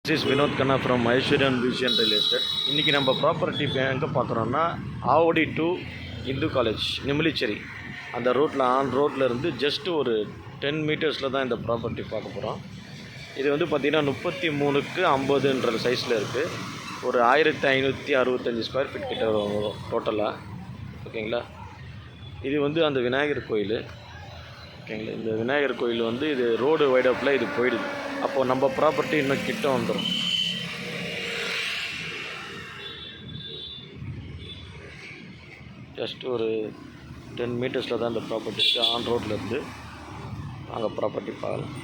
This is Vinod Khanna from Aishwaryan Vision Real Estate. இன்றைக்கி நம்ம property எங்கே பார்க்குறோன்னா Avadi to Hindu college Nemilichery அந்த ரோட்டில் இருந்து ஜஸ்ட் ஒரு 10 மீட்டர்ஸில் தான் இந்த ப்ராப்பர்ட்டி பார்க்க போகிறோம். இது வந்து பார்த்திங்கன்னா 33க்கு 50ன்ற சைஸில் இருக்குது. ஒரு 1565 ஸ்கொயர் ஃபீட் கிட்ட வரும் டோட்டலாக. ஓகேங்களா, இது வந்து அந்த விநாயகர் கோயில். ஓகேங்களா, இந்த விநாயகர் கோயில் வந்து இது ரோடு வைடப்பில் இது போயிடுது. அப்போது நம்ம ப்ராப்பர்ட்டி இன்னும் கிட்ட வந்துடும். ஜஸ்ட் ஒரு 10 மீட்டர்ஸில் தான் இந்த ப்ராப்பர்ட்டி இருக்குது. ஆன் ரோட்டில் இருந்து அங்கே ப்ராப்பர்ட்டி பார்க்கலாம்.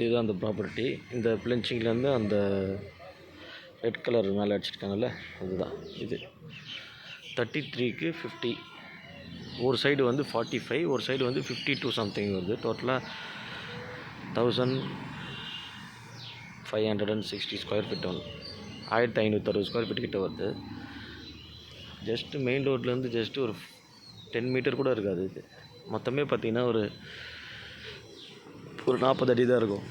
இதுதான் அந்த ப்ராப்பர்ட்டி. இந்த பிளென்ச்சிங்லேருந்து அந்த ரெட் கலர் மேலே அடிச்சிருக்காங்கல்ல, அதுதான் இது. 33க்கு 50. ஒரு சைடு வந்து 45, ஒரு சைடு வந்து 52 சம்திங் வருது. டோட்டலாக 1560 ஸ்கொயர் ஃபீட் வந்து 1560 ஸ்கொயர் ஃபீட் கிட்ட வருது. ஜஸ்ட்டு மெயின் ரோட்லேருந்து ஜஸ்ட்டு ஒரு 10 மீட்டர் கூட இருக்காது. இது மொத்தமே பார்த்திங்கன்னா ஒரு 40 அடி தான் இருக்கும்.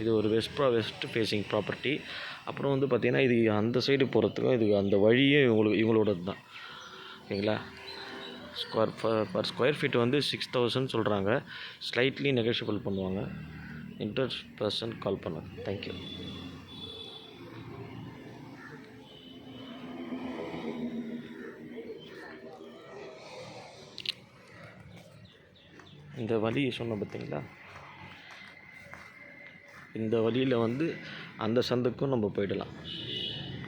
இது ஒரு வெஸ்ட் ஃபேஸிங் ப்ராப்பர்ட்டி. அப்புறம் வந்து பார்த்திங்கன்னா இது அந்த சைடு போகிறதுக்கும் இது அந்த வழியே இவங்களோடது தான். ஓகேங்களா, பர் ஸ்கொயர் ஃபீட் வந்து 6000 சொல்கிறாங்க. ஸ்லைட்லி நெகோஷியபிள் பண்ணுவாங்க. இன்ட்ரெஸ்ட் பர்சன் கால் பண்ணுங்க. தேங்க்யூ. இந்த வழி சொன்ன பார்த்தீங்களா, இந்த வழியில் வந்து அந்த சந்துக்கும் நம்ம போயிடலாம்.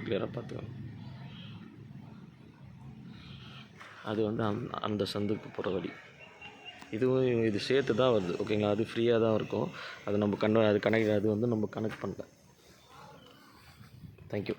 கிளியராக பார்த்துக்கோங்க. அது வந்து அந்த சந்துக்கு போகிற வழி. இதுவும் இது சேர்த்து தான் வருது. ஓகேங்களா, அது ஃப்ரீயாக தான் இருக்கும். அது நம்ம அது வந்து நம்ம கனெக்ட் பண்ணல. தேங்க்யூ.